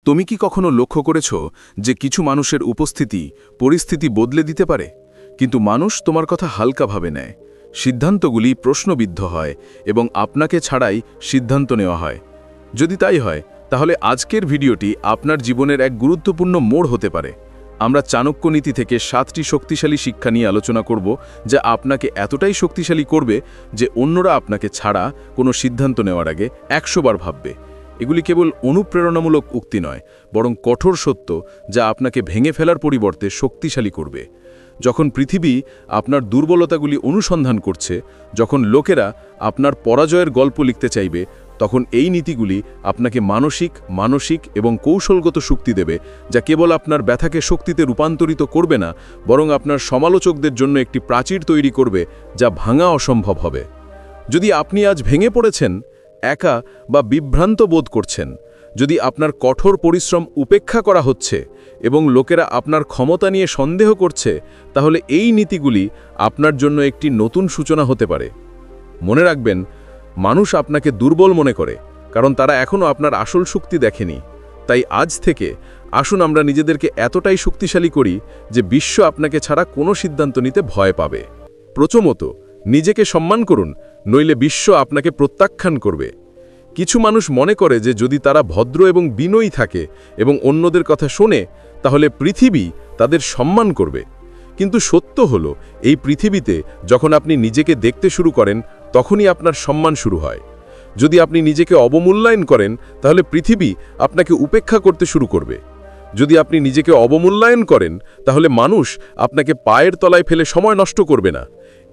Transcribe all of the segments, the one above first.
তুমি কি কখনো লক্ষ্য করেছ যে কিছু মানুষের উপস্থিতি পরিস্থিতি বদলে দিতে পারে, কিন্তু মানুষ তোমার কথা হালকাভাবে নেয়, সিদ্ধান্তগুলি প্রশ্নবিদ্ধ হয় এবং আপনাকে ছাড়াই সিদ্ধান্ত নেওয়া হয়? যদি তাই হয়, তাহলে আজকের ভিডিওটি আপনার জীবনের এক গুরুত্বপূর্ণ মোড় হতে পারে। আমরা চাণক্য নীতি থেকে 7টি শক্তিশালী শিক্ষা নিয়ে আলোচনা করব, যা আপনাকে এতটাই শক্তিশালী করবে যে অন্যরা আপনাকে ছাড়া কোনো সিদ্ধান্ত নেওয়ার আগে 100 বার ভাববে। এগুলি কেবল অনুপ্রেরণামূলক উক্তি নয়, বরং কঠোর সত্য, যা আপনাকে ভেঙে ফেলার পরিবর্তে শক্তিশালী করবে। যখন পৃথিবী আপনার দুর্বলতাগুলি অনুসন্ধান করছে, যখন লোকেরা আপনার পরাজয়ের গল্প লিখতে চাইবে, তখন এই নীতিগুলি আপনাকে মানসিক এবং কৌশলগত শক্তি দেবে, যা কেবল আপনার ব্যথাকে শক্তিতে রূপান্তরিত করবে না, বরং আপনার সমালোচকদের জন্য একটি প্রাচীর তৈরি করবে যা ভাঙা অসম্ভব হবে। যদি আপনি আজ ভেঙে পড়েছেন, একা বা বিভ্রান্ত বোধ করছেন, যদি আপনার কঠোর পরিশ্রম উপেক্ষা করা হচ্ছে এবং লোকেরা আপনার ক্ষমতা নিয়ে সন্দেহ করছে, তাহলে এই নীতিগুলি আপনার জন্য একটি নতুন সূচনা হতে পারে। মনে রাখবেন, মানুষ আপনাকে দুর্বল মনে করে, কারণ তারা এখনও আপনার আসল শক্তি দেখেনি। তাই আজ থেকে আসুন আমরা নিজেদেরকে এতটাই শক্তিশালী করি যে বিশ্ব আপনাকে ছাড়া কোনো সিদ্ধান্ত নিতে ভয় পাবে। প্রথমত, নিজেকে সম্মান করুন, নইলে বিশ্ব আপনাকে প্রত্যাখ্যান করবে। কিছু মানুষ মনে করে যে যদি তারা ভদ্র এবং বিনয়ী থাকে এবং অন্যদের কথা শোনে, তাহলে পৃথিবী তাদের সম্মান করবে। কিন্তু সত্য হলো, এই পৃথিবীতে যখন আপনি নিজেকে দেখতে শুরু করেন, তখনই আপনার সম্মান শুরু হয়। যদি আপনি নিজেকে অবমূল্যায়ন করেন, তাহলে পৃথিবী আপনাকে উপেক্ষা করতে শুরু করবে। যদি আপনি নিজেকে অবমূল্যায়ন করেন, তাহলে মানুষ আপনাকে পায়ের তলায় ফেলে সময় নষ্ট করবে না।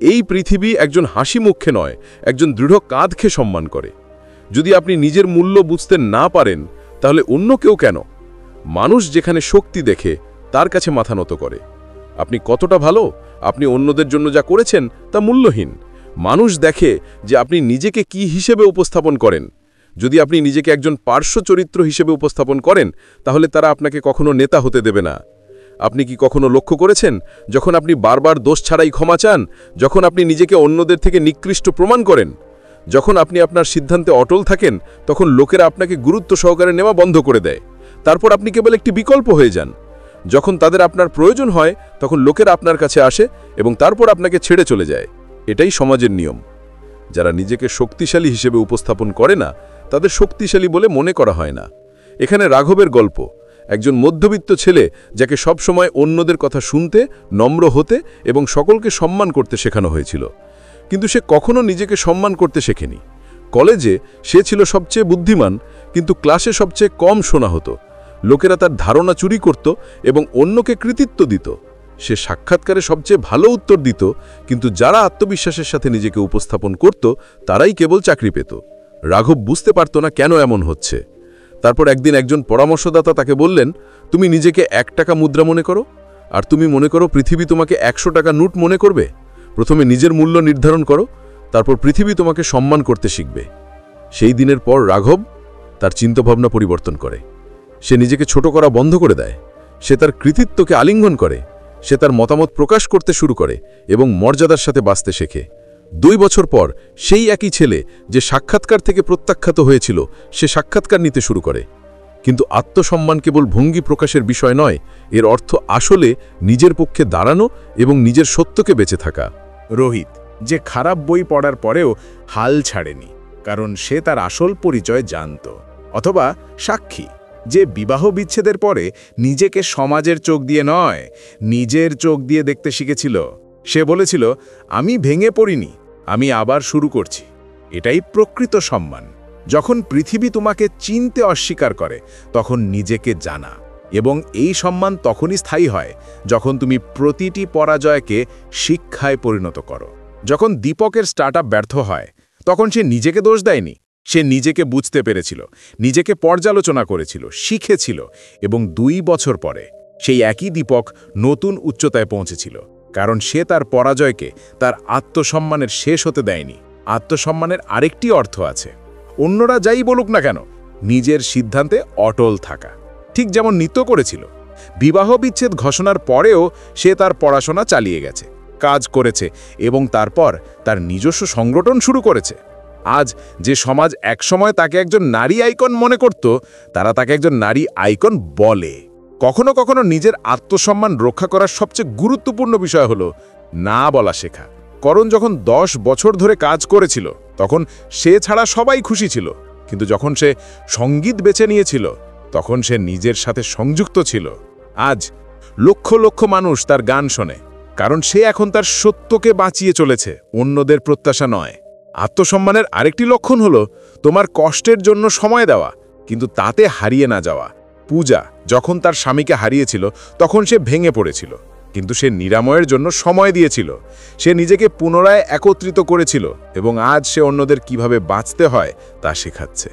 এই পৃথিবী একজন হাসি মুখে নয়, একজন দৃঢ় কাঁধকে সম্মান করে। যদি আপনি নিজের মূল্য বুঝতে না পারেন, তাহলে অন্য কেউ কেন? মানুষ যেখানে শক্তি দেখে, তার কাছে মাথা নত করে। আপনি কতটা ভালো, আপনি অন্যদের জন্য যা করেছেন তা মূল্যহীন। মানুষ দেখে যে আপনি নিজেকে কি হিসেবে উপস্থাপন করেন। যদি আপনি নিজেকে একজন পার্শ্ব চরিত্র হিসেবে উপস্থাপন করেন, তাহলে তারা আপনাকে কখনো নেতা হতে দেবে না। আপনি কি কখনো লক্ষ্য করেছেন, যখন আপনি বারবার দোষ ছাড়াই ক্ষমা চান, যখন আপনি নিজেকে অন্যদের থেকে নিকৃষ্ট প্রমাণ করেন, যখন আপনি আপনার সিদ্ধান্তে অটল থাকেন, তখন লোকেরা আপনাকে গুরুত্ব সহকারে নেওয়া বন্ধ করে দেয়। তারপর আপনি কেবল একটি বিকল্প হয়ে যান। যখন তাদের আপনার প্রয়োজন হয়, তখন লোকেরা আপনার কাছে আসে এবং তারপর আপনাকে ছেড়ে চলে যায়। এটাই সমাজের নিয়ম। যারা নিজেকে শক্তিশালী হিসেবে উপস্থাপন করে না, তাদের শক্তিশালী বলে মনে করা হয় না। এখানে রাঘবের গল্প, একজন মধ্যবিত্ত ছেলে যাকে সবসময় অন্যদের কথা শুনতে, নম্র হতে এবং সকলকে সম্মান করতে শেখানো হয়েছিল। কিন্তু সে কখনো নিজেকে সম্মান করতে শেখেনি। কলেজে সে ছিল সবচেয়ে বুদ্ধিমান, কিন্তু ক্লাসে সবচেয়ে কম শোনা হতো। লোকেরা তার ধারণা চুরি করত এবং অন্যকে কৃতিত্ব দিত। সে সাক্ষাৎকারে সবচেয়ে ভালো উত্তর দিত, কিন্তু যারা আত্মবিশ্বাসের সাথে নিজেকে উপস্থাপন করত, তারাই কেবল চাকরি পেত। রাঘব বুঝতে পারত না কেন এমন হচ্ছে। তারপর একদিন একজন পরামর্শদাতা তাকে বললেন, তুমি নিজেকে 1 টাকা মুদ্রা মনে করো, আর তুমি মনে করো পৃথিবী তোমাকে 100 টাকা নোট মনে করবে। প্রথমে নিজের মূল্য নির্ধারণ করো, তারপর পৃথিবী তোমাকে সম্মান করতে শিখবে। সেই দিনের পর রাঘব তার চিন্তাভাবনা পরিবর্তন করে। সে নিজেকে ছোট করা বন্ধ করে দেয়। সে তার কৃতিত্বকে আলিঙ্গন করে। সে তার মতামত প্রকাশ করতে শুরু করে এবং মর্যাদার সাথে বাঁচতে শেখে। 2 বছর পর সেই একই ছেলে যে সাক্ষাৎকার থেকে প্রত্যাখ্যাত হয়েছিল, সে সাক্ষাৎকার নিতে শুরু করে। কিন্তু আত্মসম্মান কেবল ভঙ্গি প্রকাশের বিষয় নয়, এর অর্থ আসলে নিজের পক্ষে দাঁড়ানো এবং নিজের সত্যকে বেঁচে থাকা। রোহিত, যে খারাপ বই পড়ার পরেও হাল ছাড়েনি, কারণ সে তার আসল পরিচয় জানত। অথবা সাক্ষী, যে বিবাহ বিচ্ছেদের পরে নিজেকে সমাজের চোখ দিয়ে নয়, নিজের চোখ দিয়ে দেখতে শিখেছিল। সে বলেছিল, আমি ভেঙে পড়িনি, আমি আবার শুরু করছি। এটাই প্রকৃত সম্মান। যখন পৃথিবী তোমাকে চিনতে অস্বীকার করে, তখন নিজেকে জানা। এবং এই সম্মান তখনই স্থায়ী হয় যখন তুমি প্রতিটি পরাজয়কে শিক্ষায় পরিণত করো। যখন দীপকের স্টার্টআপ ব্যর্থ হয়, তখন সে নিজেকে দোষ দেয়নি। সে নিজেকে বুঝতে পেরেছিল, নিজেকে পর্যালোচনা করেছিল, শিখেছিল, এবং 2 বছর পরে সেই একই দীপক নতুন উচ্চতায় পৌঁছেছিল। কারণ সে তার পরাজয়কে তার আত্মসম্মানের শেষ হতে দেয়নি। আত্মসম্মানের আরেকটি অর্থ আছে, অন্যরা যাই বলুক না কেন, নিজের সিদ্ধান্তে অটল থাকা। ঠিক যেমন নিত্য করেছিল। বিবাহ বিচ্ছেদ ঘোষণার পরেও সে তার পড়াশোনা চালিয়ে গেছে, কাজ করেছে এবং তারপর তার নিজস্ব সংগঠন শুরু করেছে। আজ যে সমাজ একসময় তাকে একজন নারী আইকন মনে করত, তারা তাকে একজন নারী আইকন বলে। কখনো কখনো নিজের আত্মসম্মান রক্ষা করার সবচেয়ে গুরুত্বপূর্ণ বিষয় হলো না বলা শেখা। করণ যখন 10 বছর ধরে কাজ করেছিল তখন সে ছাড়া সবাই খুশি ছিল, কিন্তু যখন সে সঙ্গীত বেছে নিয়েছিল তখন সে নিজের সাথে সংযুক্ত ছিল। আজ লক্ষ লক্ষ মানুষ তার গান শোনে, কারণ সে এখন তার সত্যকে বাঁচিয়ে চলেছে, অন্যদের প্রত্যাশা নয়। আত্মসম্মানের আরেকটি লক্ষণ হলো তোমার কষ্টের জন্য সময় দেওয়া, কিন্তু তাতে হারিয়ে না যাওয়া। পূজা যখন তার স্বামীকে হারিয়েছিল তখন সে ভেঙে পড়েছিল, কিন্তু সে নিরাময়ের জন্য সময় দিয়েছিল। সে নিজেকে পুনরায় একত্রিত করেছিল এবং আজ সে অন্যদের কিভাবে বাঁচতে হয় তা শেখাচ্ছে।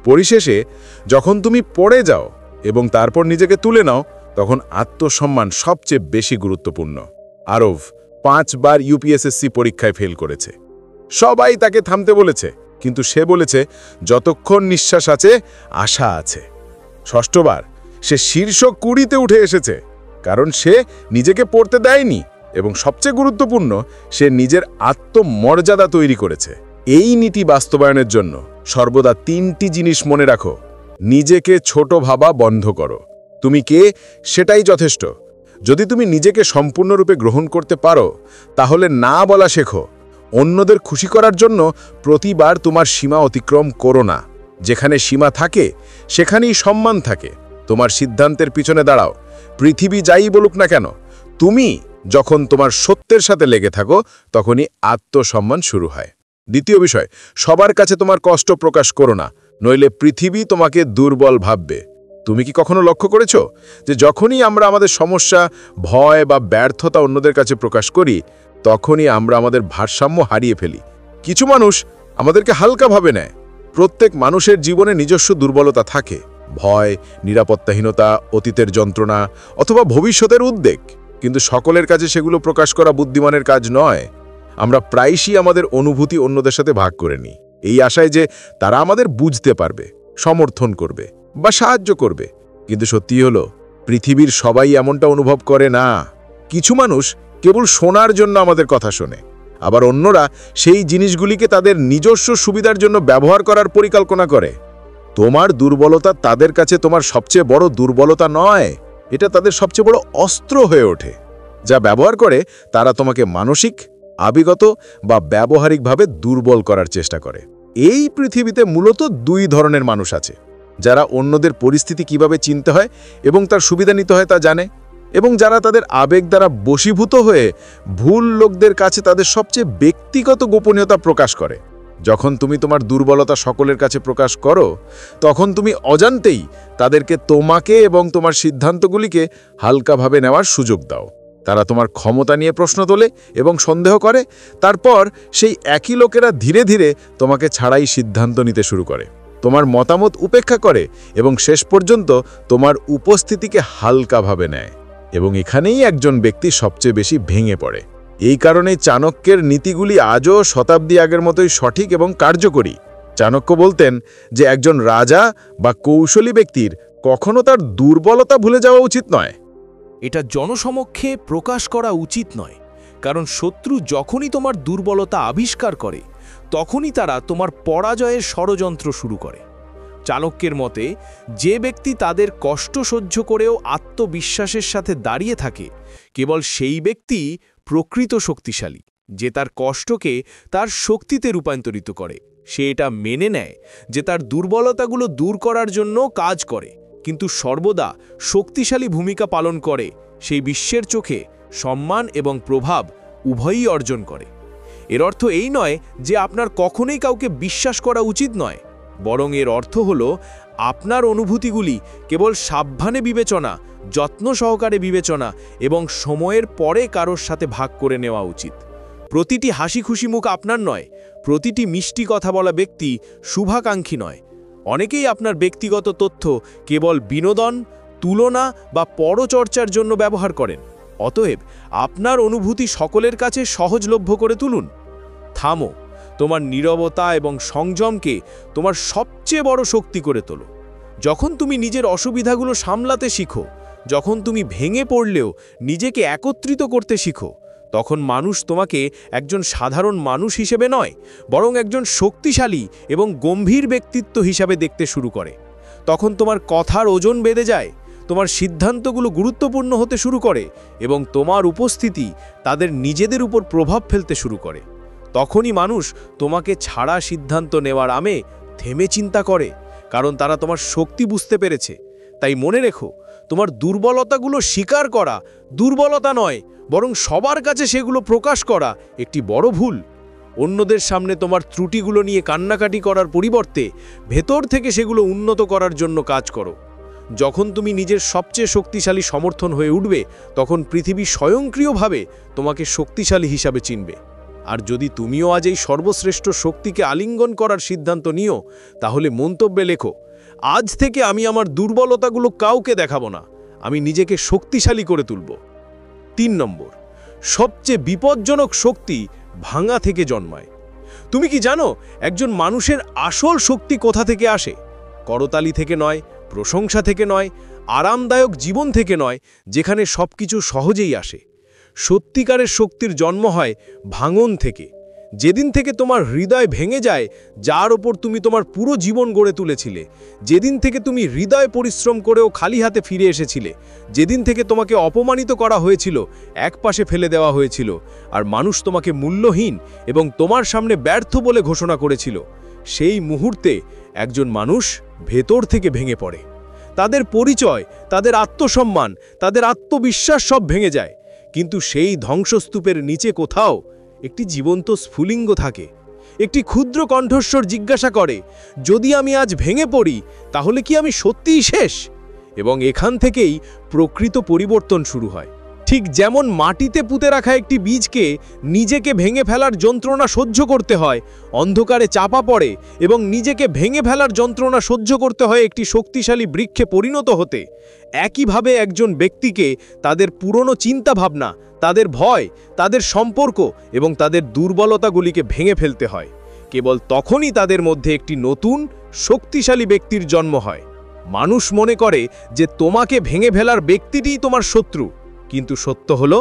পরিশেষে যখন তুমি পড়ে যাও এবং তারপর নিজেকে তুলে নাও, তখন আত্মসম্মান সবচেয়ে বেশি গুরুত্বপূর্ণ। আরব 5 বার ইউপিএসএসসি পরীক্ষায় ফেল করেছে। সবাই তাকে থামতে বলেছে, কিন্তু সে বলেছে যতক্ষণ নিঃশ্বাস আছে আশা আছে। 6ষ্ঠ বার সে শীর্ষ 20তে উঠে এসেছে, কারণ সে নিজেকে পড়তে দেয়নি এবং সবচেয়ে গুরুত্বপূর্ণ, সে নিজের আত্মমর্যাদা তৈরি করেছে। এই নীতি বাস্তবায়নের জন্য সর্বদা 3টি জিনিস মনে রাখো। নিজেকে ছোট ভাবা বন্ধ করো। তুমি কে সেটাই যথেষ্ট। যদি তুমি নিজেকে সম্পূর্ণরূপে গ্রহণ করতে পারো, তাহলে না বলা শেখো। অন্যদের খুশি করার জন্য প্রতিবার তোমার সীমা অতিক্রম করো না। যেখানে সীমা থাকে সেখানেই সম্মান থাকে। তোমার সিদ্ধান্তের পিছনে দাঁড়াও, পৃথিবী যাই বলুক না কেন। তুমি যখন তোমার সত্যের সাথে লেগে থাকো, তখনই আত্মসম্মান শুরু হয়। দ্বিতীয় বিষয়, সবার কাছে তোমার কষ্ট প্রকাশ করো না, নইলে পৃথিবী তোমাকে দুর্বল ভাববে। তুমি কি কখনো লক্ষ্য করেছো যে যখনই আমরা আমাদের সমস্যা, ভয় বা ব্যর্থতা অন্যদের কাছে প্রকাশ করি, তখনই আমরা আমাদের ভারসাম্য হারিয়ে ফেলি। কিছু মানুষ আমাদেরকে হালকাভাবে নেয়। প্রত্যেক মানুষের জীবনে নিজস্ব দুর্বলতা থাকে। ভয়, নিরাপত্তাহীনতা, অতীতের যন্ত্রণা অথবা ভবিষ্যতের উদ্বেগ। কিন্তু সকলের কাছে সেগুলো প্রকাশ করা বুদ্ধিমানের কাজ নয়। আমরা প্রায়শই আমাদের অনুভূতি অন্যদের সাথে ভাগ করে নিই, এই আশায় যে তারা আমাদের বুঝতে পারবে, সমর্থন করবে বা সাহায্য করবে। কিন্তু সত্যি হলো, পৃথিবীর সবাই এমনটা অনুভব করে না। কিছু মানুষ কেবল শোনার জন্য আমাদের কথা শোনে, আবার অন্যরা সেই জিনিসগুলিকে তাদের নিজস্ব সুবিধার জন্য ব্যবহার করার পরিকল্পনা করে। তোমার দুর্বলতা তাদের কাছে তোমার সবচেয়ে বড় দুর্বলতা নয়, এটা তাদের সবচেয়ে বড় অস্ত্র হয়ে ওঠে, যা ব্যবহার করে তারা তোমাকে মানসিক, আবেগগত বা ব্যবহারিকভাবে দুর্বল করার চেষ্টা করে। এই পৃথিবীতে মূলত 2 ধরনের মানুষ আছে, যারা অন্যদের পরিস্থিতি কিভাবে চিনতে হয় এবং তার সুবিধা নিতে হয় তা জানে, এবং যারা তাদের আবেগ দ্বারা বশীভূত হয়ে ভুল লোকদের কাছে তাদের সবচেয়ে ব্যক্তিগত গোপনীয়তা প্রকাশ করে। যখন তুমি তোমার দুর্বলতা সকলের কাছে প্রকাশ করো, তখন তুমি অজান্তেই তাদেরকে তোমাকে এবং তোমার সিদ্ধান্তগুলিকে হালকাভাবে নেওয়ার সুযোগ দাও। তারা তোমার ক্ষমতা নিয়ে প্রশ্ন তোলে এবং সন্দেহ করে। তারপর সেই একই লোকেরা ধীরে ধীরে তোমাকে ছাড়াই সিদ্ধান্ত নিতে শুরু করে, তোমার মতামত উপেক্ষা করে এবং শেষ পর্যন্ত তোমার উপস্থিতিকে হালকাভাবে নেয়। এবং এখানেই একজন ব্যক্তি সবচেয়ে বেশি ভেঙে পড়ে। এই কারণেই চাণক্যের নীতিগুলি আজও শতাব্দী আগের মতোই সঠিক এবং কার্যকরী। চাণক্য বলতেন যে একজন রাজা বা কৌশলী ব্যক্তির কখনো তার দুর্বলতা ভুলে যাওয়া উচিত নয়। এটা জনসমক্ষে প্রকাশ করা উচিত নয়, কারণ শত্রু যখনই তোমার দুর্বলতা আবিষ্কার করে, তখনই তারা তোমার পরাজয়ের ষড়যন্ত্র শুরু করে। চাণক্যের মতে, যে ব্যক্তি তাদের কষ্ট সহ্য করেও আত্মবিশ্বাসের সাথে দাঁড়িয়ে থাকে, কেবল সেই ব্যক্তি প্রকৃত শক্তিশালী, যে তার কষ্টকে তার শক্তিতে রূপান্তরিত করে। সে এটা মেনে নেয় যে তার দুর্বলতাগুলো দূর করার জন্য কাজ করে, কিন্তু সর্বদা শক্তিশালী ভূমিকা পালন করে। সেই বিশ্বের চোখে সম্মান এবং প্রভাব উভয়ই অর্জন করে। এর অর্থ এই নয় যে আপনার কখনোই কাউকে বিশ্বাস করা উচিত নয়, বরং এর অর্থ হলো আপনার অনুভূতিগুলি কেবল সাবধানে বিবেচনা, যত্ন সহকারে বিবেচনা এবং সময়ের পরে কারোর সাথে ভাগ করে নেওয়া উচিত। প্রতিটি হাসি খুশি মুখ আপনার নয়, প্রতিটি মিষ্টি কথা বলা ব্যক্তি শুভাকাঙ্ক্ষী নয়। অনেকেই আপনার ব্যক্তিগত তথ্য কেবল বিনোদন, তুলনা বা পরচর্চার জন্য ব্যবহার করেন। অতএব আপনার অনুভূতি সকলের কাছে সহজলভ্য করে তুলুন। থামো, তোমার নীরবতা এবং সংযমকে তোমার সবচেয়ে বড় শক্তি করে তোলো। যখন তুমি নিজের অসুবিধাগুলো সামলাতে শিখো, যখন তুমি ভেঙে পড়লেও নিজেকে একত্রিত করতে শিখো, তখন মানুষ তোমাকে একজন সাধারণ মানুষ হিসেবে নয়, বরং একজন শক্তিশালী এবং গম্ভীর ব্যক্তিত্ব হিসাবে দেখতে শুরু করে। তখন তোমার কথার ওজন বেড়ে যায়, তোমার সিদ্ধান্তগুলো গুরুত্বপূর্ণ হতে শুরু করে এবং তোমার উপস্থিতি তাদের নিজেদের উপর প্রভাব ফেলতে শুরু করে। তখনই মানুষ তোমাকে ছাড়া সিদ্ধান্ত নেওয়ার আমে থেমে চিন্তা করে, কারণ তারা তোমার শক্তি বুঝতে পেরেছে। তাই মনে রেখো, তোমার দুর্বলতাগুলো স্বীকার করা দুর্বলতা নয়, বরং সবার কাছে সেগুলো প্রকাশ করা একটি বড় ভুল। অন্যদের সামনে তোমার ত্রুটিগুলো নিয়ে কান্নাকাটি করার পরিবর্তে ভেতর থেকে সেগুলো উন্নত করার জন্য কাজ করো। যখন তুমি নিজের সবচেয়ে শক্তিশালী সমর্থন হয়ে উঠবে, তখন পৃথিবী স্বয়ংক্রিয়ভাবে তোমাকে শক্তিশালী হিসাবে চিনবে। আর যদি তুমিও আজ এই সর্বশ্রেষ্ঠ শক্তিকে আলিঙ্গন করার সিদ্ধান্ত নিও, তাহলে মন্তব্যে লেখো, আজ থেকে আমি আমার দুর্বলতাগুলো কাউকে দেখাবো না, আমি নিজেকে শক্তিশালী করে তুলব। 3 নম্বর, সবচেয়ে বিপজ্জনক শক্তি ভাঙা থেকে জন্মায়। তুমি কি জানো একজন মানুষের আসল শক্তি কোথা থেকে আসে? করতালি থেকে নয়, প্রশংসা থেকে নয়, আরামদায়ক জীবন থেকে নয়, যেখানে সবকিছু সহজেই আসে। সত্যিকারের শক্তির জন্ম হয় ভাঙন থেকে। যেদিন থেকে তোমার হৃদয় ভেঙে যায়, যার ওপর তুমি তোমার পুরো জীবন গড়ে তুলেছিলে, যেদিন থেকে তুমি হৃদয় পরিশ্রম করেও খালি হাতে ফিরে এসেছিলে, যেদিন থেকে তোমাকে অপমানিত করা হয়েছিল, একপাশে ফেলে দেওয়া হয়েছিল, আর মানুষ তোমাকে মূল্যহীন এবং তোমার সামনে ব্যর্থ বলে ঘোষণা করেছিল, সেই মুহূর্তে একজন মানুষ ভেতর থেকে ভেঙে পড়ে। তাদের পরিচয়, তাদের আত্মসম্মান, তাদের আত্মবিশ্বাস সব ভেঙে যায়। কিন্তু সেই ধ্বংসস্তূপের নিচে কোথাও একটি জীবন্ত স্ফুলিঙ্গ থাকে। একটি ক্ষুদ্র কণ্ঠস্বর জিজ্ঞাসা করে, যদি আমি আজ ভেঙে পড়ি, তাহলে কি আমি সত্যিই শেষ? এবং এখান থেকেই প্রকৃত পরিবর্তন শুরু হয়। ঠিক যেমন মাটিতে পুঁতে রাখা একটি বীজকে নিজেকে ভেঙে ফেলার যন্ত্রণা সহ্য করতে হয়, অন্ধকারে চাপা পড়ে এবং নিজেকে ভেঙে ফেলার যন্ত্রণা সহ্য করতে হয় একটি শক্তিশালী বৃক্ষে পরিণত হতে, একইভাবে একজন ব্যক্তিকে তাদের পুরনো চিন্তাভাবনা, তাদের ভয়, তাদের সম্পর্ক এবং তাদের দুর্বলতাগুলিকে ভেঙে ফেলতে হয়। কেবল তখনই তাদের মধ্যে একটি নতুন শক্তিশালী ব্যক্তির জন্ম হয়। মানুষ মনে করে যে তোমাকে ভেঙে ফেলার ব্যক্তিটিই তোমার শত্রু, কিন্তু সত্য হলো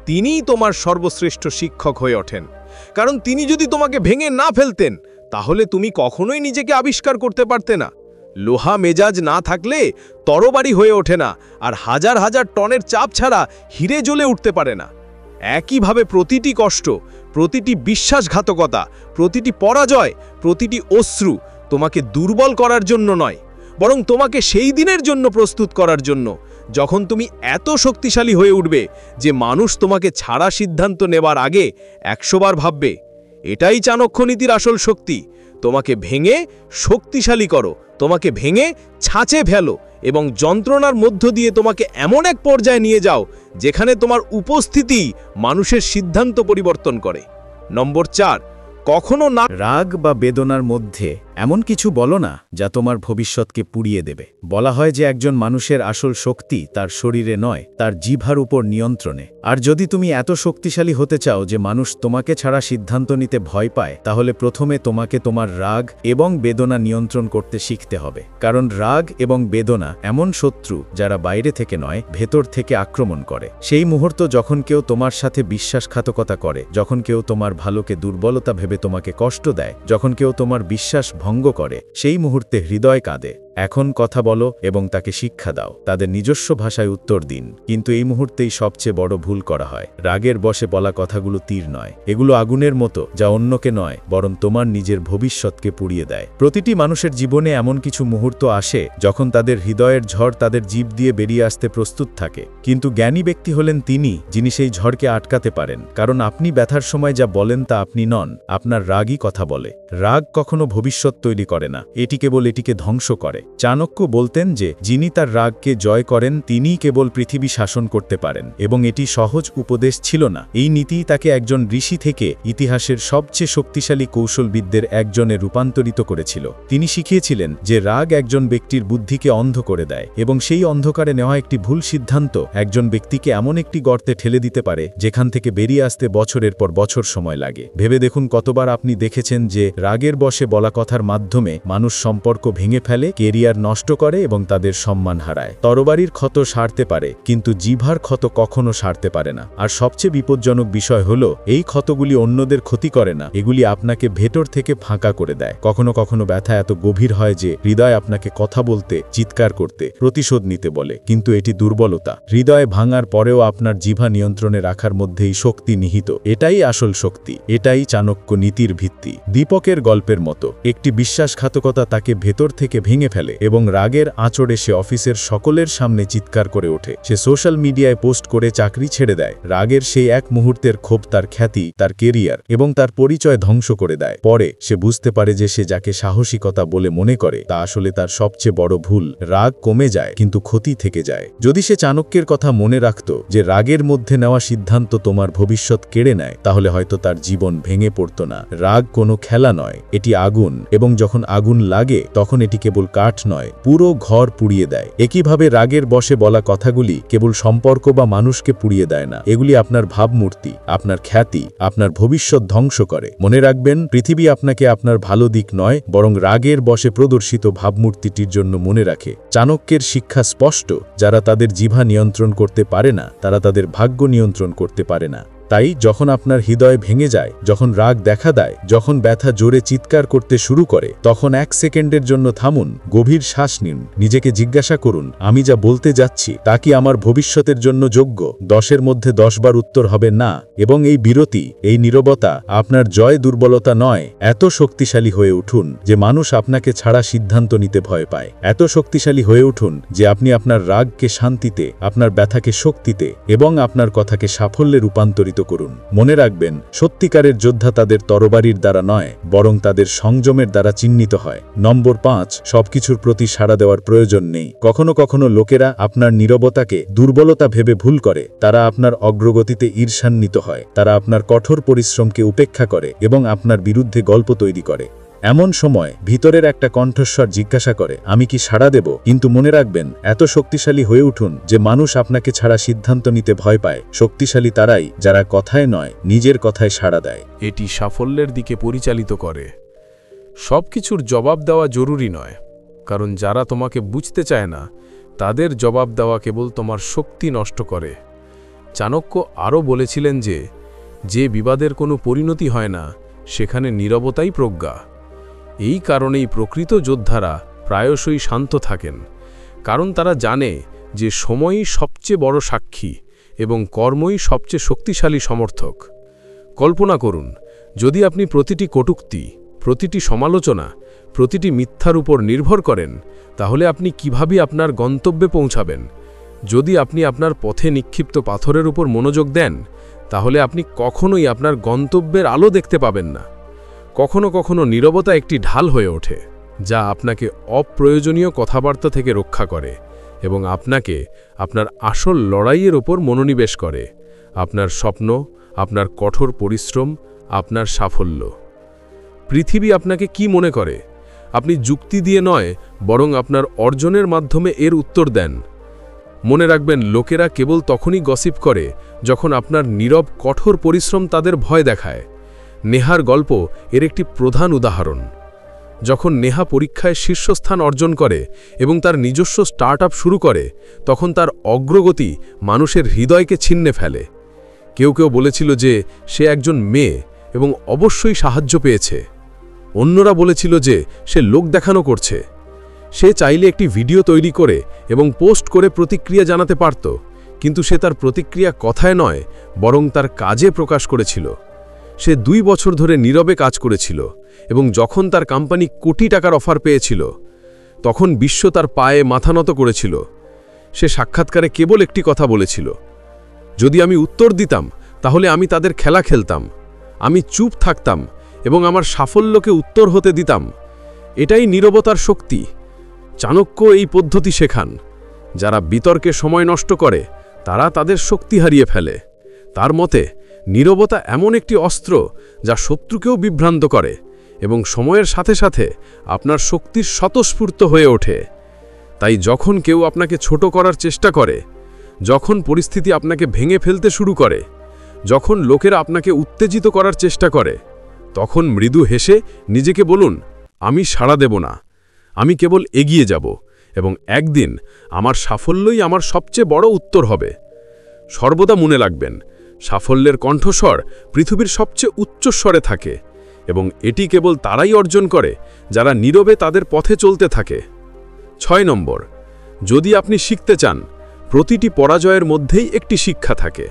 তিনিই তোমার সর্বশ্রেষ্ঠ শিক্ষক হয়ে ওঠেন। কারণ তিনি যদি তোমাকে ভেঙে না ফেলতেন, তাহলে তুমি কখনোই নিজেকে আবিষ্কার করতে পারতে না। লোহা মেজাজ না থাকলে তরবারি হয়ে ওঠে না, আর হাজার হাজার টনের চাপ ছাড়া হিরে জ্বলে উঠতে পারে না। একইভাবে প্রতিটি কষ্ট, প্রতিটি বিশ্বাসঘাতকতা, প্রতিটি পরাজয়, প্রতিটি অশ্রু তোমাকে দুর্বল করার জন্য নয়, বরং তোমাকে সেই দিনের জন্য প্রস্তুত করার জন্য, যখন তুমি এত শক্তিশালী হয়ে উঠবে যে মানুষ তোমাকে ছাড়া সিদ্ধান্ত নেবার আগে 100 বার ভাববে। এটাই চাণক্য নীতির আসল শক্তি। তোমাকে ভেঙে শক্তিশালী করো, তোমাকে ভেঙে ছাঁচে ফেলো এবং যন্ত্রণার মধ্য দিয়ে তোমাকে এমন এক পর্যায়ে নিয়ে যাও যেখানে তোমার উপস্থিতি মানুষের সিদ্ধান্ত পরিবর্তন করে। নম্বর 4, কখনো না। রাগ বা বেদনার মধ্যে এমন কিছু বলো না যা তোমার ভবিষ্যৎকে পুড়িয়ে দেবে। বলা হয় যে একজন মানুষের আসল শক্তি তার শরীরে নয়, তার জিহ্বার উপর নিয়ন্ত্রণে। আর যদি তুমি এত শক্তিশালী হতে চাও যে মানুষ তোমাকে ছাড়া সিদ্ধান্ত নিতে ভয় পায়, তাহলে প্রথমে তোমাকে তোমার রাগ এবং বেদনা নিয়ন্ত্রণ করতে শিখতে হবে। কারণ রাগ এবং বেদনা এমন শত্রু যারা বাইরে থেকে নয়, ভেতর থেকে আক্রমণ করে। সেই মুহূর্ত যখন কেউ তোমার সাথে বিশ্বাসঘাতকতা করে, যখন কেউ তোমার ভালোকে দুর্বলতা ভেবে তোমাকে কষ্ট দেয়, যখন কেউ তোমার বিশ্বাস ভঙ্গ করে, সেই মুহূর্তে হৃদয় কাঁদে। এখন কথা বলো এবং তাকে শিক্ষা দাও, তাদের নিজস্ব ভাষায় উত্তর দিন। কিন্তু এই মুহূর্তেই সবচেয়ে বড় ভুল করা হয়। রাগের বশে বলা কথাগুলো তীর নয়, এগুলো আগুনের মতো, যা অন্যকে নয় বরং তোমার নিজের ভবিষ্যৎকে পুড়িয়ে দেয়। প্রতিটি মানুষের জীবনে এমন কিছু মুহূর্ত আসে যখন তাদের হৃদয়ের ঝড় তাদের জিভ দিয়ে বেরিয়ে আসতে প্রস্তুত থাকে। কিন্তু জ্ঞানী ব্যক্তি হলেন তিনি, যিনি সেই ঝড়কে আটকাতে পারেন। কারণ আপনি ব্যথার সময় যা বলেন তা আপনি নন, আপনার রাগই কথা বলে। রাগ কখনো ভবিষ্যৎ তৈরি করে না, এটি কেবল এটিকে ধ্বংস করে। চাণক্য বলতেন যে যিনি তার রাগকে জয় করেন তিনিই কেবল পৃথিবী শাসন করতে পারেন, এবং এটি সহজ উপদেশ ছিল না। এই নীতিই তাকে একজন ঋষি থেকে ইতিহাসের সবচেয়ে শক্তিশালী কৌশলবিদদের একজনে রূপান্তরিত করেছিল। তিনি শিখিয়েছিলেন যে রাগ একজন ব্যক্তির বুদ্ধিকে অন্ধ করে দেয়, এবং সেই অন্ধকারে নেওয়া একটি ভুল সিদ্ধান্ত একজন ব্যক্তিকে এমন একটি গর্তে ঠেলে দিতে পারে যেখান থেকে বেরিয়ে আসতে বছরের পর বছর সময় লাগে। ভেবে দেখুন কতবার আপনি দেখেছেন যে রাগের বশে বলা কথার মাধ্যমে মানুষ সম্পর্ক ভেঙে ফেলে, কেরিয়ার কেরিয়ার নষ্ট করে এবং তাদের সম্মান হারায়। তরবারির ক্ষত সারতে পারে, কিন্তু জিহ্বার ক্ষত কখনো সারতে পারে না। আর সবচেয়ে বিপজ্জনক বিষয় হলো, এই ক্ষতগুলি অন্যদের ক্ষতি করে না, এগুলি আপনাকে ভেতর থেকে ফাঁকা করে দেয়। কখনো কখনো ব্যথা এত গভীর হয় যে হৃদয় আপনাকে কথা বলতে, চিৎকার করতে, প্রতিশোধ নিতে বলে, কিন্তু এটি দুর্বলতা। হৃদয় ভাঙার পরেও আপনার জিহ্বা নিয়ন্ত্রণে রাখার মধ্যেই শক্তি নিহিত। এটাই আসল শক্তি, এটাই চাণক্য নীতির ভিত্তি। দীপকের গল্পের মতো একটি বিশ্বাসঘাতকতা তাকে ভেতর থেকে ভেঙে ফেলে এবং রাগের আঁচড়ে সে অফিসের সকলের সামনে চিৎকার করে ওঠে। সে সোশ্যাল মিডিয়ায় পোস্ট করে চাকরি ছেড়ে দেয়। রাগের সেই এক মুহূর্তের ক্ষোভ তার খ্যাতি, তার কেরিয়ার এবং তার পরিচয় ধ্বংস করে দেয়। পরে সে বুঝতে পারে যে সে যাকে সাহসিকতা বলে মনে করে তা আসলে তার সবচেয়ে বড় ভুল। রাগ কমে যায়, কিন্তু ক্ষতি থেকে যায়। যদি সে চাণক্যের কথা মনে রাখত যে রাগের মধ্যে নেওয়া সিদ্ধান্ত তোমার ভবিষ্যৎ কেড়ে নেয়, তাহলে হয়তো তার জীবন ভেঙে পড়ত না। রাগ কোনো খেলা নয়, এটি আগুন, এবং যখন আগুন লাগে তখন এটি কেবল কাঠ নয়, পুরো ঘর পুড়িয়ে দেয়। একইভাবে রাগের বশে বলা কথাগুলি কেবল সম্পর্ক বা মানুষকে পুড়িয়ে দেয় না, এগুলি আপনার ভাবমূর্তি, আপনার খ্যাতি, আপনার ভবিষ্যৎ ধ্বংস করে। মনে রাখবেন, পৃথিবী আপনাকে আপনার ভালো দিক নয়, বরং রাগের বশে প্রদর্শিত ভাবমূর্তিটির জন্য মনে রাখে। চাণক্যের শিক্ষা স্পষ্ট, যারা তাদের জিহ্বা নিয়ন্ত্রণ করতে পারে না, তারা তাদের ভাগ্য নিয়ন্ত্রণ করতে পারে না। তাই যখন আপনার হৃদয় ভেঙে যায়, যখন রাগ দেখা দেয়, যখন ব্যথা জোরে চিৎকার করতে শুরু করে, তখন 1 সেকেন্ডের জন্য থামুন, গভীর শ্বাস নিন, নিজেকে জিজ্ঞাসা করুন, আমি যা বলতে যাচ্ছি তা কি আমার ভবিষ্যতের জন্য যোগ্য? 10-এর মধ্যে 10 বার উত্তর হবে না। এবং এই বিরতি, এই নীরবতা আপনার জয় দুর্বলতা নয়। এত শক্তিশালী হয়ে উঠুন যে মানুষ আপনাকে ছাড়া সিদ্ধান্ত নিতে ভয় পায়। এত শক্তিশালী হয়ে উঠুন যে আপনি আপনার রাগকে শান্তিতে, আপনার ব্যথাকে শক্তিতে এবং আপনার কথাকে সাফল্যে রূপান্তরিত করুন। মনে রাখবেন, সত্যিকারের যোদ্ধা তাদের তরবারির দ্বারা নয়, বরং তাদের সংযমের দ্বারা চিহ্নিত হয়। নম্বর 5, সবকিছুর প্রতি সাড়া দেওয়ার প্রয়োজন নেই। কখনো কখনো লোকেরা আপনার নীরবতাকে দুর্বলতা ভেবে ভুল করে। তারা আপনার অগ্রগতিতে ঈর্ষান্বিত হয়, তারা আপনার কঠোর পরিশ্রমকে উপেক্ষা করে এবং আপনার বিরুদ্ধে গল্প তৈরি করে। এমন সময় ভিতরের একটা কণ্ঠস্বর জিজ্ঞাসা করে, আমি কি সাড়া দেব? কিন্তু মনে রাখবেন, এত শক্তিশালী হয়ে উঠুন যে মানুষ আপনাকে ছাড়া সিদ্ধান্ত নিতে ভয় পায়। শক্তিশালী তারাই যারা কথায় নয়, নিজের কথায় সাড়া দেয়। এটি সাফল্যের দিকে পরিচালিত করে। সবকিছুর জবাব দেওয়া জরুরি নয়, কারণ যারা তোমাকে বুঝতে চায় না তাদের জবাব দেওয়া কেবল তোমার শক্তি নষ্ট করে। চাণক্য আরও বলেছিলেন যে বিবাদের কোনো পরিণতি হয় না, সেখানে নীরবতাই প্রজ্ঞা। এই কারণেই প্রকৃত যোদ্ধারা প্রায়শই শান্ত থাকেন, কারণ তারা জানে যে সময়ই সবচেয়ে বড় সাক্ষী এবং কর্মই সবচেয়ে শক্তিশালী সমর্থক। কল্পনা করুন, যদি আপনি প্রতিটি কটূক্তি, প্রতিটি সমালোচনা, প্রতিটি মিথ্যার উপর নির্ভর করেন, তাহলে আপনি কিভাবে আপনার গন্তব্যে পৌঁছাবেন? যদি আপনি আপনার পথে নিক্ষিপ্ত পাথরের উপর মনোযোগ দেন, তাহলে আপনি কখনোই আপনার গন্তব্যের আলো দেখতে পাবেন না। কখনো কখনো নীরবতা একটি ঢাল হয়ে ওঠে, যা আপনাকে অপ্রয়োজনীয় কথাবার্তা থেকে রক্ষা করে এবং আপনাকে আপনার আসল লড়াইয়ের ওপর মনোনিবেশ করে, আপনার স্বপ্ন, আপনার কঠোর পরিশ্রম, আপনার সাফল্য। পৃথিবী আপনাকে কি মনে করে? আপনি যুক্তি দিয়ে নয়, বরং আপনার অর্জনের মাধ্যমে এর উত্তর দেন। মনে রাখবেন, লোকেরা কেবল তখনই গসিপ করে যখন আপনার নীরব কঠোর পরিশ্রম তাদের ভয় দেখায়। নেহার গল্প এর একটি প্রধান উদাহরণ। যখন নেহা পরীক্ষায় শীর্ষস্থান অর্জন করে এবং তার নিজস্ব স্টার্টআপ শুরু করে, তখন তার অগ্রগতি মানুষের হৃদয়কে ছিন্নে ফেলে। কেউ কেউ বলেছিল যে সে একজন মেয়ে এবং অবশ্যই সাহায্য পেয়েছে। অন্যরা বলেছিল যে সে লোক দেখানো করছে। সে চাইলে একটি ভিডিও তৈরি করে এবং পোস্ট করে প্রতিক্রিয়া জানাতে পারত, কিন্তু সে তার প্রতিক্রিয়া কথায় নয়, বরং তার কাজে প্রকাশ করেছিল। সে 2 বছর ধরে নীরবে কাজ করেছিল এবং যখন তার কোম্পানি কোটি টাকার অফার পেয়েছিল, তখন বিশ্ব তার পায়ে মাথা নত করেছিল। সে সাক্ষাৎকারে কেবল একটি কথা বলেছিল, যদি আমি উত্তর দিতাম তাহলে আমি তাদের খেলা খেলতাম। আমি চুপ থাকতাম এবং আমার সাফল্যকে উত্তর হতে দিতাম। এটাই নীরবতার শক্তি। চাণক্য এই পদ্ধতি শেখান। যারা বিতর্কে সময় নষ্ট করে, তারা তাদের শক্তি হারিয়ে ফেলে। তার মতে, নীরবতা এমন একটি অস্ত্র যা শত্রুকেও বিভ্রান্ত করে এবং সময়ের সাথে সাথে আপনার শক্তির স্বতঃস্ফূর্ত হয়ে ওঠে। তাই যখন কেউ আপনাকে ছোট করার চেষ্টা করে, যখন পরিস্থিতি আপনাকে ভেঙে ফেলতে শুরু করে, যখন লোকেরা আপনাকে উত্তেজিত করার চেষ্টা করে, তখন মৃদু হেসে নিজেকে বলুন, আমি সাড়া দেব না, আমি কেবল এগিয়ে যাব এবং একদিন আমার সাফল্যই আমার সবচেয়ে বড় উত্তর হবে। সর্বদা মনে রাখবেন, সাফল্যের কণ্ঠস্বর পৃথিবীর সবচেয়ে উচ্চস্বরে থাকে এবং এটি কেবল তারাই অর্জন করে যারা নীরবে তাদের পথে চলতে থাকে। 6 নম্বর, যদি আপনি শিখতে চান, প্রতিটি পরাজয়ের মধ্যেই একটি শিক্ষা থাকে।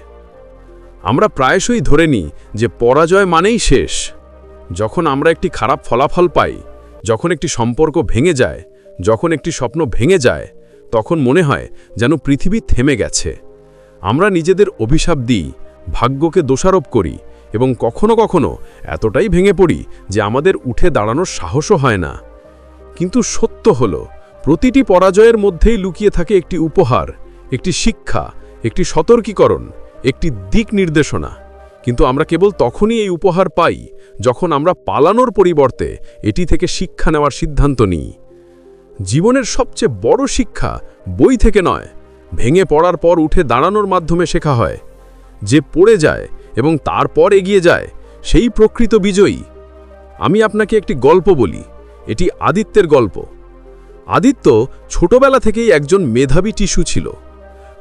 আমরা প্রায়শই ধরে নিই যে পরাজয় মানেই শেষ। যখন আমরা একটি খারাপ ফলাফল পাই, যখন একটি সম্পর্ক ভেঙে যায়, যখন একটি স্বপ্ন ভেঙে যায়, তখন মনে হয় যেন পৃথিবী থেমে গেছে। আমরা নিজেদের অভিশাপ দিই, ভাগ্যকে দোষারোপ করি এবং কখনো কখনো এতটাই ভেঙে পড়ি যে আমাদের উঠে দাঁড়ানোর সাহসও হয় না। কিন্তু সত্য হল, প্রতিটি পরাজয়ের মধ্যেই লুকিয়ে থাকে একটি উপহার, একটি শিক্ষা, একটি সতর্কীকরণ, একটি দিক নির্দেশনা। কিন্তু আমরা কেবল তখনই এই উপহার পাই যখন আমরা পালানোর পরিবর্তে এটি থেকে শিক্ষা নেওয়ার সিদ্ধান্ত নিই। জীবনের সবচেয়ে বড় শিক্ষা বই থেকে নয়, ভেঙে পড়ার পর উঠে দাঁড়ানোর মাধ্যমে শেখা হয়। যে পড়ে যায় এবং তারপর এগিয়ে যায়, সেই প্রকৃত বিজয়ী। আমি আপনাকে একটি গল্প বলি। এটি আদিত্যের গল্প। আদিত্য ছোটবেলা থেকেই একজন মেধাবী টিস্যু ছিল।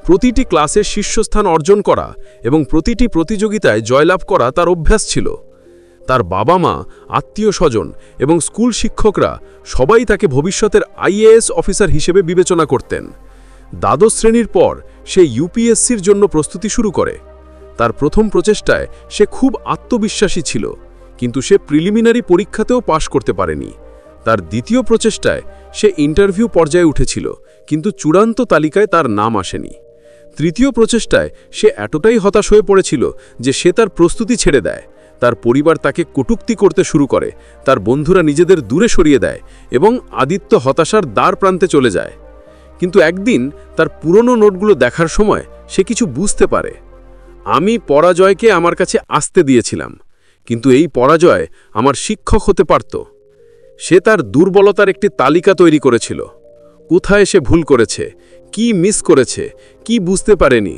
প্রতিটি ক্লাসে শীর্ষস্থান অর্জন করা এবং প্রতিটি প্রতিযোগিতায় জয়লাভ করা তার অভ্যাস ছিল। তার বাবা মা, আত্মীয় স্বজন এবং স্কুল শিক্ষকরা সবাই তাকে ভবিষ্যতের আইএএস অফিসার হিসেবে বিবেচনা করতেন। দ্বাদশ শ্রেণীর পর সে ইউপিএসসির জন্য প্রস্তুতি শুরু করে। তার প্রথম প্রচেষ্টায় সে খুব আত্মবিশ্বাসী ছিল, কিন্তু সে প্রিলিমিনারি পরীক্ষাতেও পাশ করতে পারেনি। তার দ্বিতীয় প্রচেষ্টায় সে ইন্টারভিউ পর্যায়ে উঠেছিল, কিন্তু চূড়ান্ত তালিকায় তার নাম আসেনি। তৃতীয় প্রচেষ্টায় সে এতটাই হতাশ হয়ে পড়েছিল যে সে তার প্রস্তুতি ছেড়ে দেয়। তার পরিবার তাকে কটূক্তি করতে শুরু করে, তার বন্ধুরা নিজেদের দূরে সরিয়ে দেয় এবং আদিত্য হতাশার দ্বার প্রান্তে চলে যায়। কিন্তু একদিন তার পুরনো নোটগুলো দেখার সময় সে কিছু বুঝতে পারে। আমি পরাজয়কে আমার কাছে আসতে দিয়েছিলাম, কিন্তু এই পরাজয় আমার শিক্ষক হতে পারত। সে তার দুর্বলতার একটি তালিকা তৈরি করেছিল। কোথায় সে ভুল করেছে, কি মিস করেছে, কি বুঝতে পারেনি।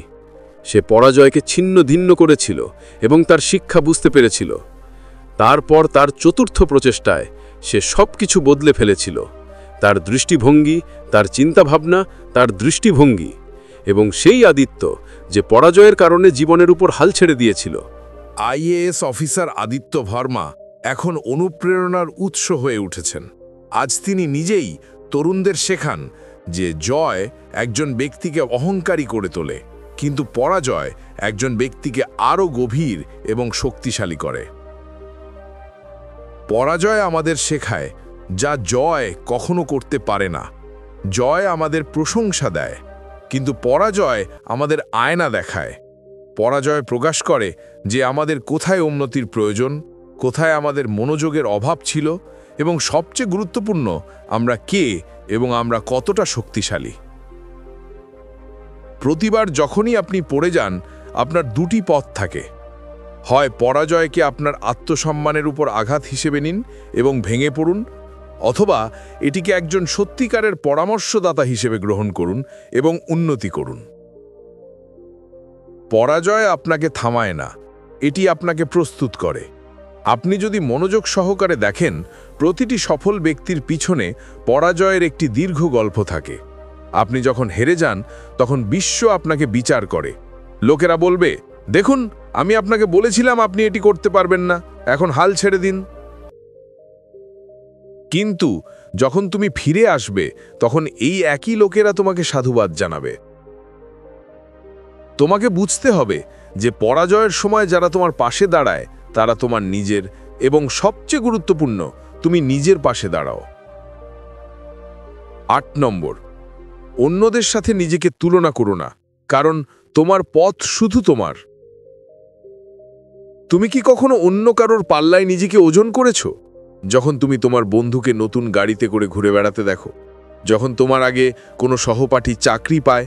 সে পরাজয়কে ছিন্ন ভিন্ন করেছিল এবং তার শিক্ষা বুঝতে পেরেছিল। তারপর তার চতুর্থ প্রচেষ্টায় সে সব কিছু বদলে ফেলেছিল। তার দৃষ্টিভঙ্গি, তার চিন্তাভাবনা, তার দৃষ্টিভঙ্গি। এবং সেই আদিত্য যে পরাজয়ের কারণে জীবনের উপর হাল ছেড়ে দিয়েছিল। আইএএস অফিসার আদিত্য ভার্মা এখন অনুপ্রেরণার উৎস হয়ে উঠেছেন। আজ তিনি নিজেই তরুণদের শেখান যে জয় একজন ব্যক্তিকে অহংকারী করে তোলে, কিন্তু পরাজয় একজন ব্যক্তিকে আরও গভীর এবং শক্তিশালী করে। পরাজয় আমাদের শেখায় যা জয় কখনো করতে পারে না। জয় আমাদের প্রশংসা দেয়, কিন্তু পরাজয় আমাদের আয়না দেখায়। পরাজয় প্রকাশ করে যে আমাদের কোথায় উন্নতির প্রয়োজন, কোথায় আমাদের মনোযোগের অভাব ছিল এবং সবচেয়ে গুরুত্বপূর্ণ, আমরা কে এবং আমরা কতটা শক্তিশালী। প্রতিবার যখনই আপনি পড়ে যান, আপনার দুটি পথ থাকে। হয় পরাজয়কে আপনার আত্মসম্মানের উপর আঘাত হিসেবে নিন এবং ভেঙে পড়ুন, অথবা এটিকে একজন সত্যিকারের পরামর্শদাতা হিসেবে গ্রহণ করুন এবং উন্নতি করুন। পরাজয় আপনাকে থামায় না, এটি আপনাকে প্রস্তুত করে। আপনি যদি মনোযোগ সহকারে দেখেন, প্রতিটি সফল ব্যক্তির পিছনে পরাজয়ের একটি দীর্ঘ গল্প থাকে। আপনি যখন হেরে যান, তখন বিশ্ব আপনাকে বিচার করে। লোকেরা বলবে, দেখুন, আমি আপনাকে বলেছিলাম আপনি এটি করতে পারবেন না, এখন হাল ছেড়ে দিন। কিন্তু যখন তুমি ফিরে আসবে, তখন এই একই লোকেরা তোমাকে সাধুবাদ জানাবে। তোমাকে বুঝতে হবে যে পরাজয়ের সময় যারা তোমার পাশে দাঁড়ায় তারা তোমার নিজের, এবং সবচেয়ে গুরুত্বপূর্ণ, তুমি নিজের পাশে দাঁড়াও। 8 নম্বর, অন্যদের সাথে নিজেকে তুলনা করো না, কারণ তোমার পথ শুধু তোমার। তুমি কি কখনো অন্য কারোর পাল্লায় নিজেকে ওজন করেছো? যখন তুমি তোমার বন্ধুকে নতুন গাড়িতে করে ঘুরে বেড়াতে দেখো, যখন তোমার আগে কোনো সহপাঠী চাকরি পায়,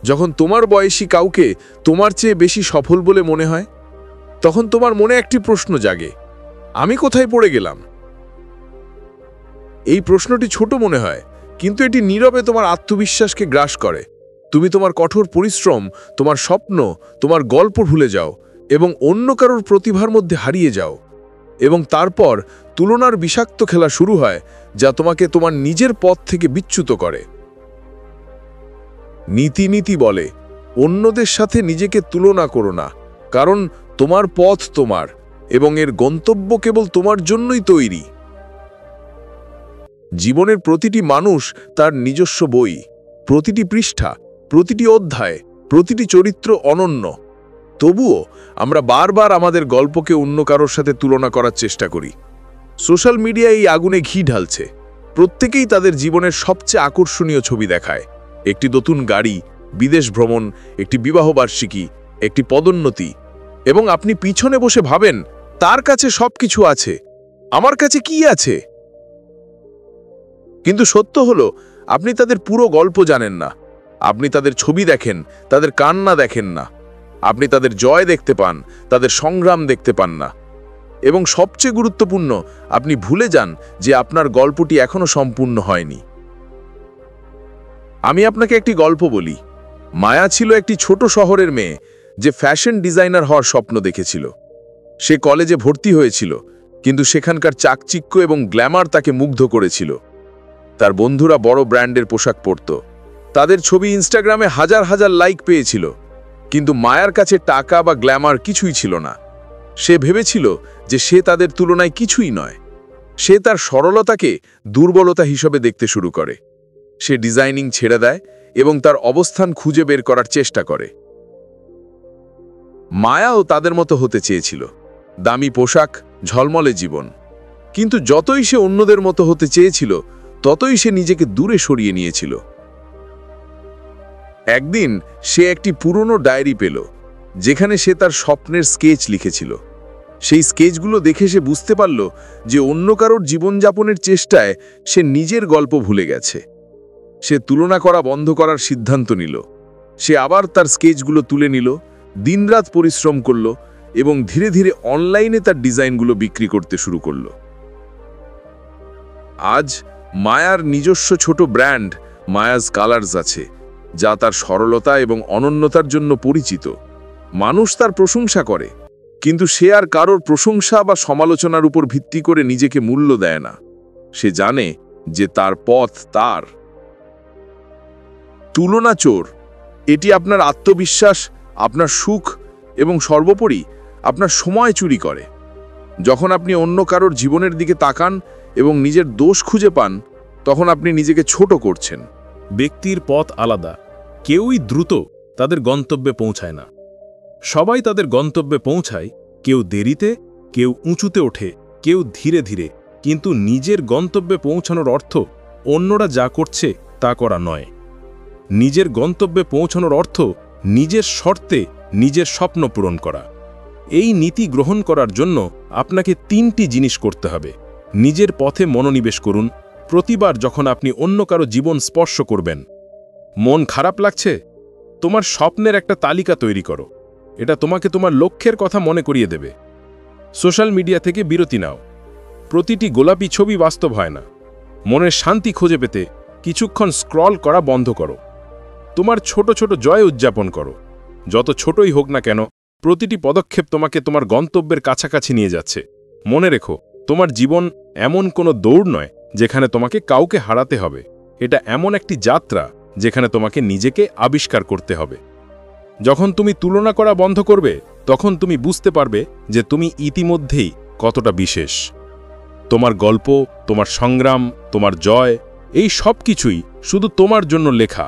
যখন তোমার বয়সী কাউকে তোমার চেয়ে বেশি সফল বলে মনে হয়, তখন তোমার মনে একটি প্রশ্ন জাগে, আমি কোথায় পড়ে গেলাম? এই প্রশ্নটি ছোট মনে হয়, কিন্তু এটি নীরবে তোমার আত্মবিশ্বাসকে গ্রাস করে। তুমি তোমার কঠোর পরিশ্রম, তোমার স্বপ্ন, তোমার গল্প ভুলে যাও এবং অন্য কারোর প্রতিভার মধ্যে হারিয়ে যাও। এবং তারপর তুলনার বিষাক্ত খেলা শুরু হয়, যা তোমাকে তোমার নিজের পথ থেকে বিচ্যুত করে। নীতি বলে, অন্যদের সাথে নিজেকে তুলনা করো না, কারণ তোমার পথ তোমার এবং এর গন্তব্য কেবল তোমার জন্যই তৈরি। জীবনের প্রতিটি মানুষ তার নিজস্ব বই, প্রতিটি পৃষ্ঠা, প্রতিটি অধ্যায়, প্রতিটি চরিত্র অনন্য। তবুও আমরা বারবার আমাদের গল্পকে অন্য কারোর সাথে তুলনা করার চেষ্টা করি। সোশ্যাল মিডিয়া এই আগুনে ঘি ঢালছে। প্রত্যেকেই তাদের জীবনের সবচেয়ে আকর্ষণীয় ছবি দেখায়। একটি নতুন গাড়ি, বিদেশ ভ্রমণ, একটি বিবাহবার্ষিকী, একটি পদোন্নতি, এবং আপনি পিছনে বসে ভাবেন, তার কাছে সবকিছু আছে, আমার কাছে কি আছে? কিন্তু সত্য হলো, আপনি তাদের পুরো গল্প জানেন না। আপনি তাদের ছবি দেখেন, তাদের কান্না দেখেন না। আপনি তাদের জয় দেখতে পান, তাদের সংগ্রাম দেখতে পান না। এবং সবচেয়ে গুরুত্বপূর্ণ, আপনি ভুলে যান যে আপনার গল্পটি এখনো সম্পূর্ণ হয়নি। আমি আপনাকে একটি গল্প বলি। মায়া ছিল একটি ছোট শহরের মেয়ে, যে ফ্যাশন ডিজাইনার হওয়ার স্বপ্ন দেখেছিল। সে কলেজে ভর্তি হয়েছিল, কিন্তু সেখানকার চাকচিক্য এবং গ্ল্যামার তাকে মুগ্ধ করেছিল। তার বন্ধুরা বড় ব্র্যান্ডের পোশাক পরত, তাদের ছবি ইনস্টাগ্রামে হাজার হাজার লাইক পেয়েছিল, কিন্তু মায়ার কাছে টাকা বা গ্ল্যামার কিছুই ছিল না। সে ভেবেছিল যে সে তাদের তুলনায় কিছুই নয়। সে তার সরলতাকে দুর্বলতা হিসেবে দেখতে শুরু করে। সে ডিজাইনিং ছেড়ে দেয় এবং তার অবস্থান খুঁজে বের করার চেষ্টা করে। মায়াও তাদের মতো হতে চেয়েছিল, দামি পোশাক, ঝলমলে জীবন। কিন্তু যতই সে অন্যদের মতো হতে চেয়েছিল, ততই সে নিজেকে দূরে সরিয়ে নিয়েছিল। একদিন সে একটি পুরনো ডায়েরি পেল, যেখানে সে তার স্বপ্নের স্কেচ লিখেছিল। সেই স্কেচগুলো দেখে সে বুঝতে পারল যে অন্য কারোর জীবনযাপনের চেষ্টায় সে নিজের গল্প ভুলে গেছে। সে তুলনা করা বন্ধ করার সিদ্ধান্ত নিল। সে আবার তার স্কেচগুলো তুলে নিল, দিনরাত পরিশ্রম করল এবং ধীরে ধীরে অনলাইনে তার ডিজাইনগুলো বিক্রি করতে শুরু করল। আজ মায়ার নিজস্ব ছোট ব্র্যান্ড মায়াজ কালার্স আছে, যা তার সরলতা এবং অনন্যতার জন্য পরিচিত। মানুষ তার প্রশংসা করে, কিন্তু সে আর কারোর প্রশংসা বা সমালোচনার উপর ভিত্তি করে নিজেকে মূল্য দেয় না। সে জানে যে তার পথ তার। তুলনা চোর। এটি আপনার আত্মবিশ্বাস, আপনার সুখ এবং সর্বোপরি আপনার সময় চুরি করে। যখন আপনি অন্য কারোর জীবনের দিকে তাকান এবং নিজের দোষ খুঁজে পান, তখন আপনি নিজেকে ছোট করছেন। ব্যক্তির পথ আলাদা। কেউই দ্রুত তাদের গন্তব্যে পৌঁছায় না। সবাই তাদের গন্তব্যে পৌঁছায়, কেউ দেরিতে, কেউ উঁচুতে ওঠে, কেউ ধীরে ধীরে। কিন্তু নিজের গন্তব্যে পৌঁছানোর অর্থ অন্যরা যা করছে তা করা নয়। নিজের গন্তব্যে পৌঁছানোর অর্থ নিজের শর্তে নিজের স্বপ্ন পূরণ করা। এই নীতি গ্রহণ করার জন্য আপনাকে 3টি জিনিস করতে হবে। নিজের পথে মনোনিবেশ করুন। প্রতিবার যখন আপনি অন্য কারো জীবন স্পর্শ করবেন, মন খারাপ লাগছে, তোমার স্বপ্নের একটা তালিকা তৈরি করো। এটা তোমাকে তোমার লক্ষ্যের কথা মনে করিয়ে দেবে। সোশ্যাল মিডিয়া থেকে বিরতি নাও। প্রতিটি গোলাপি ছবি বাস্তব হয় না। মনের শান্তি খুঁজে পেতে কিছুক্ষণ স্ক্রল করা বন্ধ করো। তোমার ছোট ছোট জয় উদযাপন করো। যত ছোটই হোক না কেন, প্রতিটি পদক্ষেপ তোমাকে তোমার গন্তব্যের কাছাকাছি নিয়ে যাচ্ছে। মনে রেখো, তোমার জীবন এমন কোনো দৌড় নয় যেখানে তোমাকে কাউকে হারাতে হবে। এটা এমন একটি যাত্রা যেখানে তোমাকে নিজেকে আবিষ্কার করতে হবে। যখন তুমি তুলনা করা বন্ধ করবে, তখন তুমি বুঝতে পারবে যে তুমি ইতিমধ্যেই কতটা বিশেষ। তোমার গল্প, তোমার সংগ্রাম, তোমার জয়, এই সব কিছুই শুধু তোমার জন্য লেখা।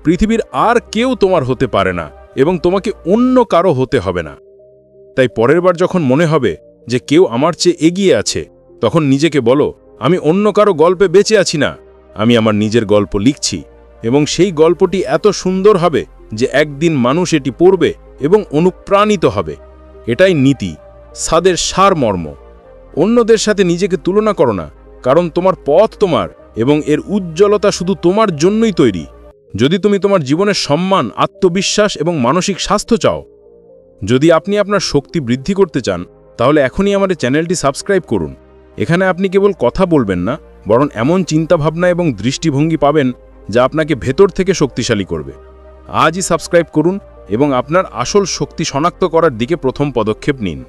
পৃথিবীর আর কেউ তোমার হতে পারে না এবং তোমাকে অন্য কারো হতে হবে না। তাই পরের বার যখন মনে হবে যে কেউ আমার চেয়ে এগিয়ে আছে, তখন নিজেকে বলো, আমি অন্য কারো গল্পে বেঁচে আছি না, আমি আমার নিজের গল্প লিখছি এবং সেই গল্পটি এত সুন্দর হবে যে একদিন মানুষ এটি পড়বে এবং অনুপ্রাণিত হবে। এটাই নীতি, সাদের সারমর্ম। অন্যদের সাথে নিজেকে তুলনা করো না, কারণ তোমার পথ তোমার এবং এর উজ্জ্বলতা শুধু তোমার জন্যই তৈরি। যদি তুমি তোমার জীবনের সম্মান, আত্মবিশ্বাস এবং মানসিক স্বাস্থ্য চাও, যদি আপনি আপনার শক্তি বৃদ্ধি করতে চান, তাহলে এখনই আমাদের চ্যানেলটি সাবস্ক্রাইব করুন। এখানে আপনি কেবল কথা বলবেন না, বরং এমন চিন্তাভাবনা এবং দৃষ্টিভঙ্গি পাবেন যা আপনাকে ভেতর থেকে শক্তিশালী করবে। আজই সাবস্ক্রাইব করুন এবং আপনার আসল শক্তি শনাক্ত করার দিকে প্রথম পদক্ষেপ নিন।